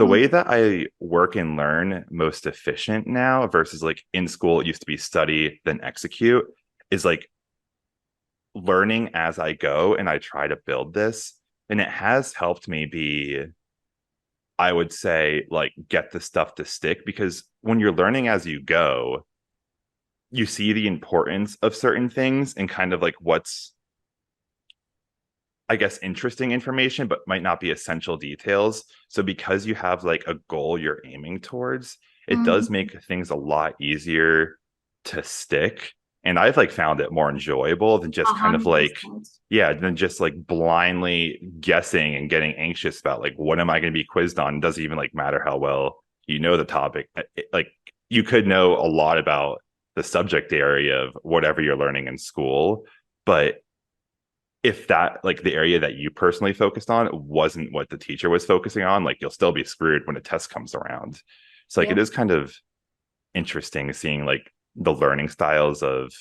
The way that I work and learn most efficient now versus like in school, it used to be study, then execute, is like learning as I go. And I try to build this. And it has helped me be, I would say, like get the stuff to stick because when you're learning as you go, you see the importance of certain things and kind of like what's, I guess, interesting information, but might not be essential details. So because you have like a goal you're aiming towards, it does Mhm. make things a lot easier to stick. And I've like found it more enjoyable than A just kind of hundred like, percent. yeah, than just like blindly guessing and getting anxious about like what am I going to be quizzed on? It doesn't even like matter how well you know the topic. Like you could know a lot about the subject area of whatever you're learning in school, but if that like the area that you personally focused on wasn't what the teacher was focusing on, like you'll still be screwed when a test comes around. So like Yeah. it is kind of interesting seeing like the learning styles of,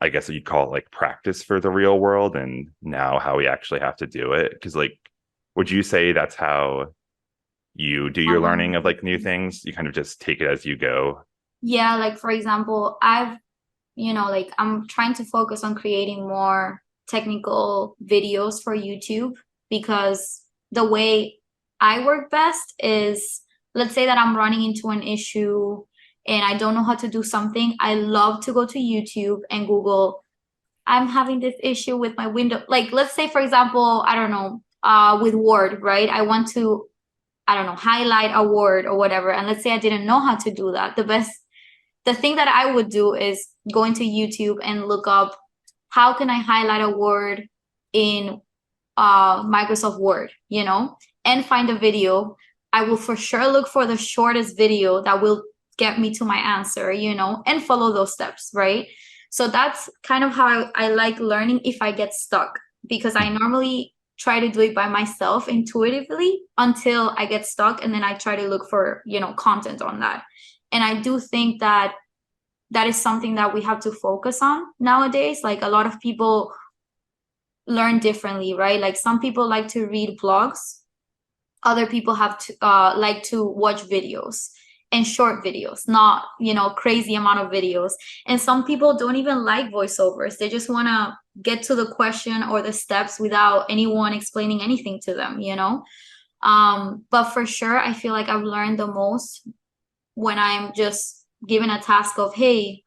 I guess you'd call it like practice for the real world and now how we actually have to do it. Because like would you say that's how you do A your learning hundred of like new percent. things? You kind of just take it as you go. Yeah, like for example, like I'm trying to focus on creating more technical videos for YouTube because the way I work best is, let's say that I'm running into an issue and I don't know how to do something. I love to go to YouTube and Google, I'm having this issue with my window. Like, let's say, for example, I don't know, with Word, right? I want to, I don't know, highlight a word or whatever. And let's say I didn't know how to do that. The thing that I would do is go into YouTube and look up how can I highlight a word in Microsoft Word, and find a video. I will for sure look for the shortest video that will get me to my answer, and follow those steps, right? So that's kind of how I like learning if I get stuck, because I normally try to do it by myself intuitively until I get stuck, and then I try to look for, content on that. And I do think that that is something that we have to focus on nowadays. Like a lot of people learn differently, right? Like some people like to read blogs, other people have to like to watch videos and short videos, not crazy amount of videos. And some people don't even like voiceovers. They just want to get to the question or the steps without anyone explaining anything to them, but for sure I feel like I've learned the most when I'm just given a task of, hey,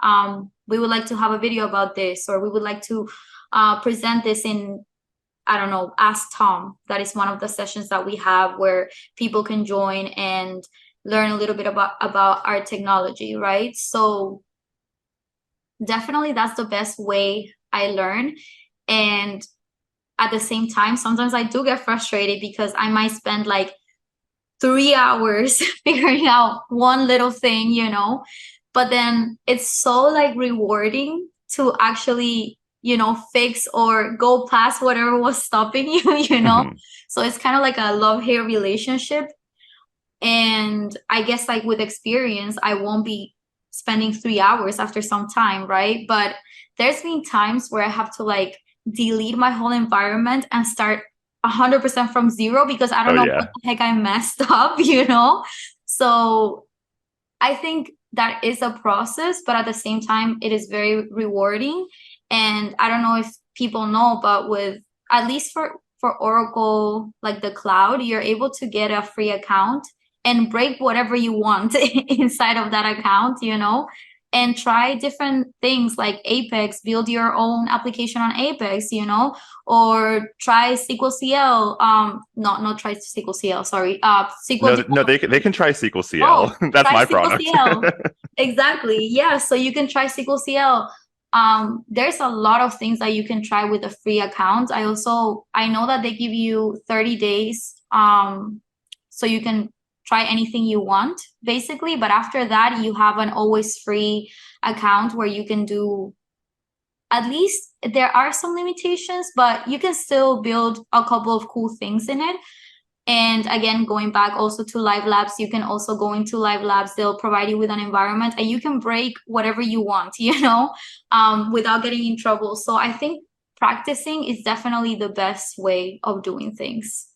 we would like to have a video about this, or we would like to present this in, I don't know, Ask Tom. That is one of the sessions that we have where people can join and learn a little bit about our technology, right? So definitely that's the best way I learn. And at the same time, sometimes I do get frustrated because I might spend like 3 hours figuring out one little thing, but then it's so like rewarding to actually, fix or go past whatever was stopping you, Mhm. So it's kind of like a love-hate relationship. And I guess like with experience, I won't be spending 3 hours after some time, right? But there's been times where I have to like delete my whole environment and start 100% from zero because I Oh don't know what yeah. the heck I messed up, So I think that is a process, but at the same time, it is very rewarding. And I don't know if people know, but with at least for Oracle, like the cloud, you're able to get a free account and break whatever you want inside of that account, and try different things like Apex, build your own application on Apex, or try SQL CL. Not try SQL CL, sorry. SQL No, no, they can try SQL CL. Oh, That's try my SQL product. CL. Exactly. Yeah. So you can try SQL CL. There's a lot of things that you can try with a free account. I know that they give you 30 days. So you can try anything you want, basically. But after that, you have an always free account where you can do, at least there are some limitations, but you can still build a couple of cool things in it. And again, going back also to live labs, you can also go into live labs. They'll provide you with an environment and you can break whatever you want, without getting in trouble. So I think practicing is definitely the best way of doing things.